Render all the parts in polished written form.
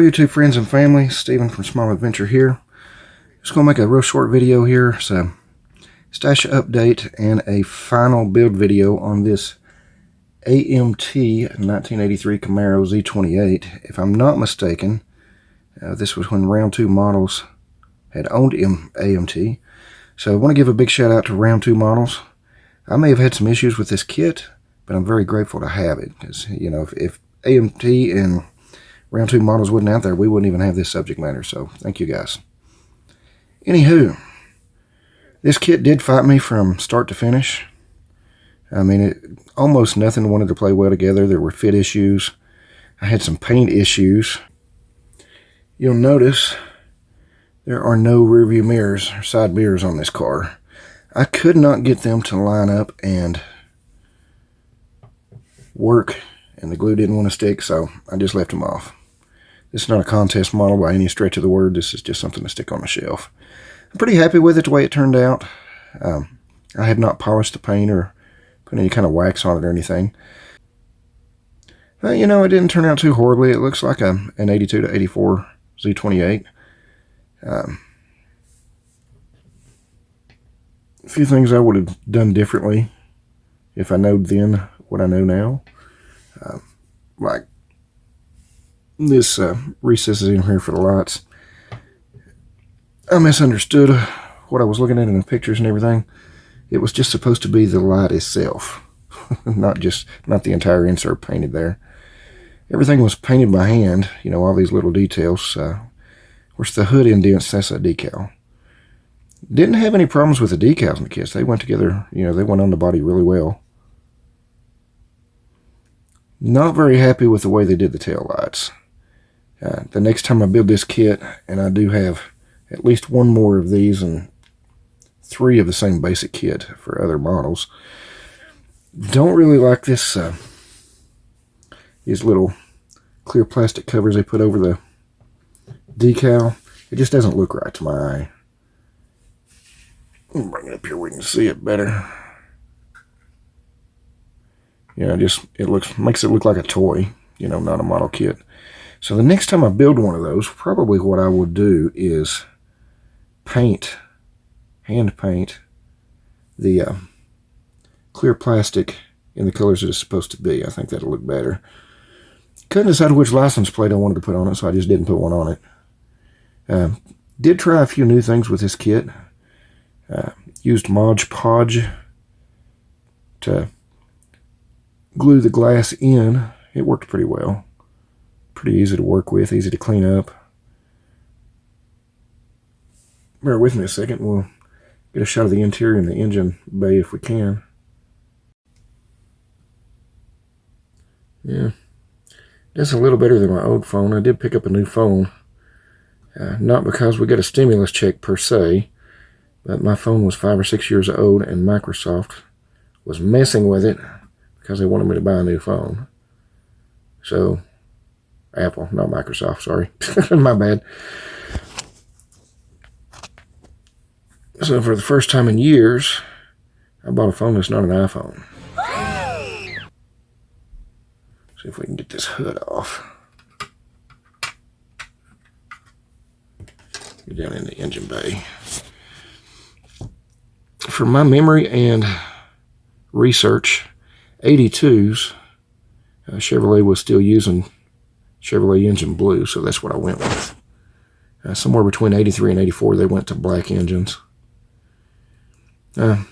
YouTube friends and family, Stephen from Small Adventure here. Just going to make a real short video here. It's a stash update and a final build video on this AMT 1983 Camaro Z28. If I'm not mistaken, this was when Round 2 Models had owned AMT. So I want to give a big shout out to Round 2 Models. I may have had some issues with this kit, but I'm very grateful to have it. Because, you know, if AMT and Round 2 Models wasn't out there, we wouldn't even have this subject matter. So thank you guys. Anywho, this kit did fight me from start to finish. I mean, almost nothing wanted to play well together. There were fit issues. I had some paint issues. You'll notice there are no rearview mirrors or side mirrors on this car. I could not get them to line up and work, and the glue didn't want to stick, so I just left them off. This is not a contest model by any stretch of the word. This is just something to stick on the shelf. I'm pretty happy with it the way it turned out. I have not polished the paint or put any kind of wax on it or anything. But, you know, it didn't turn out too horribly. It looks like an 82 to 84 Z28. A few things I would have done differently if I knowed then what I know now. Like this recess is in here for the lights. I misunderstood what I was looking at in the pictures and everything. It was just supposed to be the light itself, not the entire insert painted there. Everything was painted by hand, you know, all these little details. Of course, the hood indents, that's a decal. Didn't have any problems with the decals in the kits. They went together, you know, they went on the body really well. Not very happy with the way they did the tail lights. The next time I build this kit, and I do have at least one more of these and 3 of the same basic kit for other models. Don't really like this, these little clear plastic covers they put over the decal. It just doesn't look right to my eye. Let me bring it up here where we can see it better. Yeah, makes it look like a toy, you know, not a model kit. So the next time I build one of those, probably what I will do is hand paint the clear plastic in the colors that it's supposed to be. I think that'll look better. Couldn't decide which license plate I wanted to put on it, so I just didn't put one on it. Did try a few new things with this kit. Used Mod Podge to glue the glass in. It worked pretty well. Pretty easy to work with, easy to clean up. Bear with me a second. We'll get a shot of the interior and the engine bay if we can. Yeah, that's a little better than my old phone. I did pick up a new phone. Not because we got a stimulus check per se, but my phone was 5 or 6 years old, and Microsoft was messing with it because they wanted me to buy a new phone. So, Apple, not Microsoft, sorry. My bad. So for the first time in years, I bought a phone that's not an iPhone. See if we can get this hood off. Get down in the engine bay. For my memory and research, 82s, Chevrolet was still using Chevrolet engine blue, so that's what I went with. Somewhere between 83 and 84, they went to black engines. I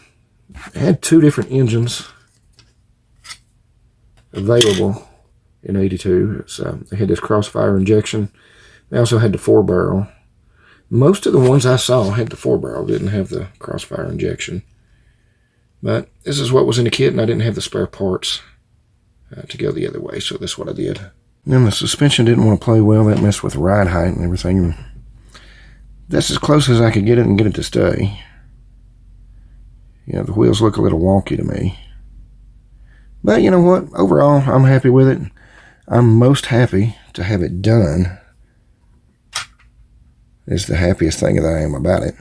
had 2 different engines available in 82. They had this crossfire injection. They also had the 4-barrel. Most of the ones I saw had the 4-barrel, didn't have the crossfire injection. But this is what was in the kit, and I didn't have the spare parts to go the other way, so that's what I did. Then the suspension didn't want to play well. That messed with the ride height and everything. That's as close as I could get it and get it to stay. You know, the wheels look a little wonky to me. But you know what? Overall, I'm happy with it. I'm most happy to have it done. It's the happiest thing that I am about it.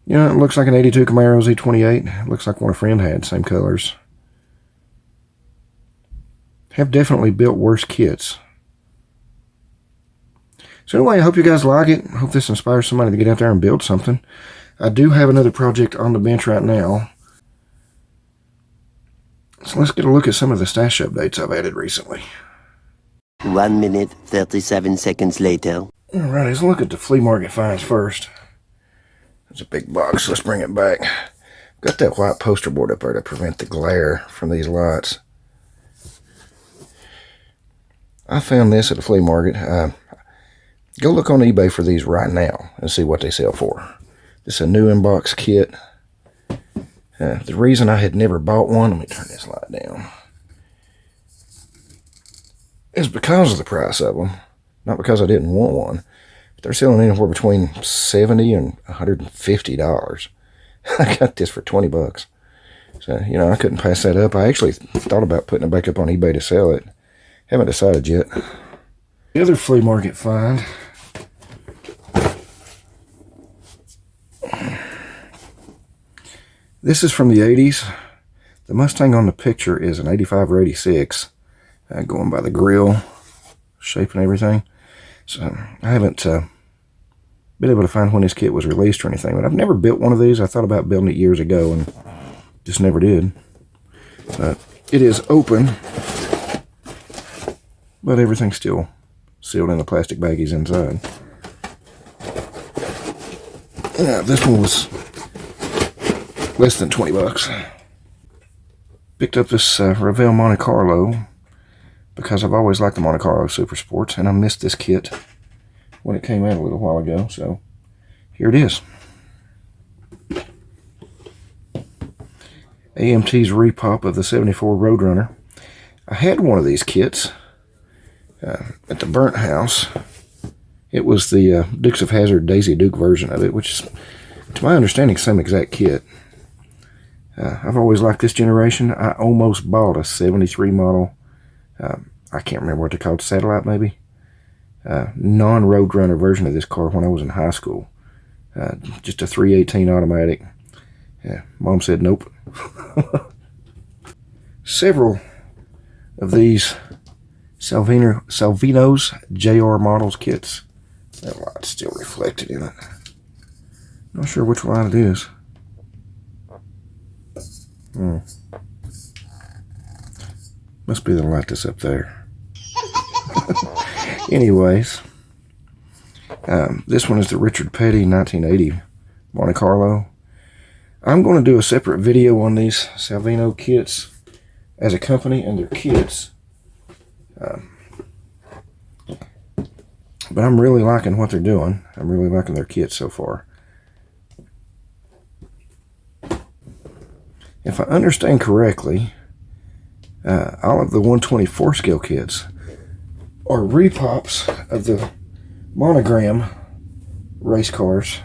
You know, it looks like an 82 Camaro Z28. It looks like one a friend had, same colors. Have definitely built worse kits So anyway, I hope you guys like it. I hope this inspires somebody to get out there and build something. I do have another project on the bench right now. So let's get a look at some of the stash updates I've added recently. 1 minute, 37 seconds later. Alright, let's look at the flea market finds first. There's a big box. Let's bring it back. Got that white poster board up there to prevent the glare from these lights. I found this at a flea market. Go look on eBay for these right now and see what they sell for. This is a new inbox kit. The reason I had never bought one, let me turn this light down, is because of the price of them. Not because I didn't want one. They're selling anywhere between $70 and $150. I got this for 20 bucks. So, you know, I couldn't pass that up. I actually thought about putting it back up on eBay to sell it. Haven't decided yet. The other flea market find. This is from the 80s. The Mustang on the picture is an 85 or 86. Going by the grill shape and everything. So I haven't been able to find when this kit was released or anything. But I've never built one of these. I thought about building it years ago and just never did. It is open, but everything's still sealed in the plastic baggies inside. This one was less than 20 bucks. Picked up this Revell Monte Carlo because I've always liked the Monte Carlo Super Sports, and I missed this kit when it came out a little while ago, so here it is. AMT's repop of the 74 Roadrunner. I had one of these kits at the burnt house. It was the Dukes of Hazzard Daisy Duke version of it, which is, to my understanding, same exact kit. I've always liked this generation. I almost bought a 73 model, I can't remember what they're called, Satellite maybe? Non-Roadrunner version of this car when I was in high school. Just a 318 automatic. Mom said nope. Several of these Salvino's JR Models kits. That light's still reflected in it. Not sure which light it is. Must be the light that's up there. Anyways, this one is the Richard Petty 1980 Monte Carlo. I'm going to do a separate video on these Salvino kits as a company and their kits. But I'm really liking what they're doing. I'm really liking their kits so far. If I understand correctly, all of the 124 scale kits are repops of the monogram race cars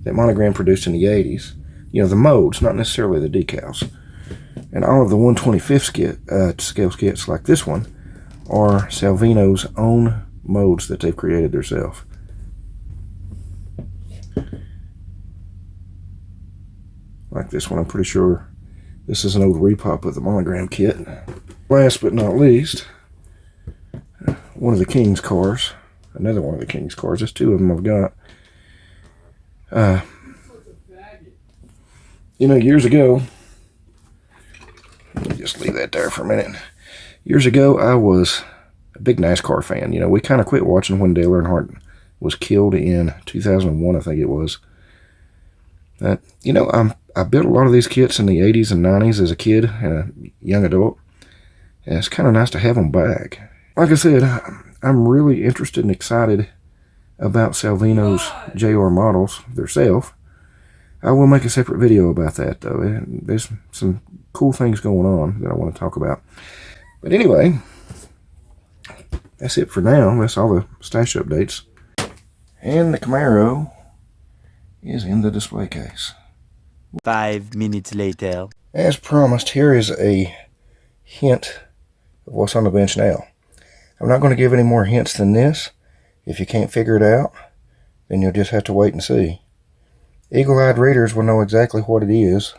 that Monogram produced in the 80s. You know, the modes, not necessarily the decals. And all of the 125th scale kits like this one are Salvino's own modes that they've created themselves. Like this one, I'm pretty sure this is an old repop of the Monogram kit. Last but not least, one of the King's cars. Another one of the King's cars. There's two of them I've got. You know, years ago, let me just leave that there for a minute. Years ago, I was a big NASCAR fan. You know, we kind of quit watching when Dale Earnhardt was killed in 2001, I think it was. You know, I built a lot of these kits in the 80s and 90s as a kid and a young adult. And it's kind of nice to have them back. Like I said, I'm really interested and excited about Salvino's JR models themselves. I will make a separate video about that, though. There's some cool things going on that I want to talk about. But anyway, that's it for now. That's all the stash updates. And the Camaro is in the display case. 5 minutes later. As promised, here is a hint of what's on the bench now. I'm not going to give any more hints than this. If you can't figure it out, then you'll just have to wait and see. Eagle-eyed readers will know exactly what it is,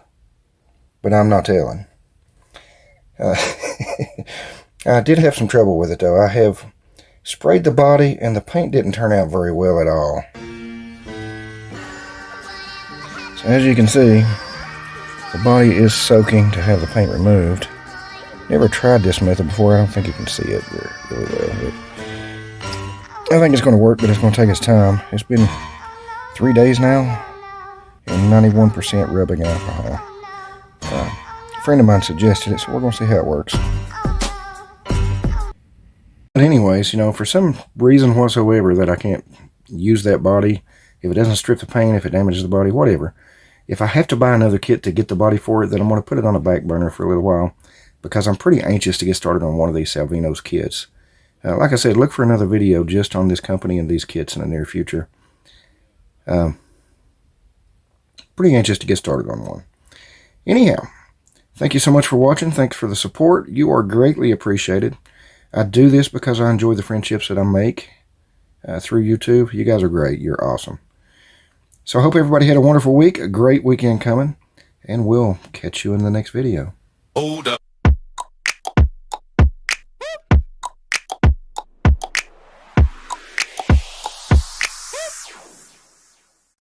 but I'm not telling. I did have some trouble with it, though. I have sprayed the body, and the paint didn't turn out very well at all. So as you can see, the body is soaking to have the paint removed. Never tried this method before. I don't think you can see it really well. But I think it's going to work, but it's going to take its time. It's been 3 days now, and 91% rubbing alcohol. A friend of mine suggested it, so we're going to see how it works. But anyways, you know, for some reason whatsoever that I can't use that body, if it doesn't strip the paint, if it damages the body, whatever, if I have to buy another kit to get the body for it, then I'm going to put it on a back burner for a little while, because I'm pretty anxious to get started on one of these Salvino's kits. Like I said, look for another video just on this company and these kits in the near future. Pretty anxious to get started on one. Anyhow, thank you so much for watching. Thanks for the support. You are greatly appreciated. I do this because I enjoy the friendships that I make through YouTube. You guys are great. You're awesome. So I hope everybody had a wonderful week, a great weekend coming, and we'll catch you in the next video. Hold up.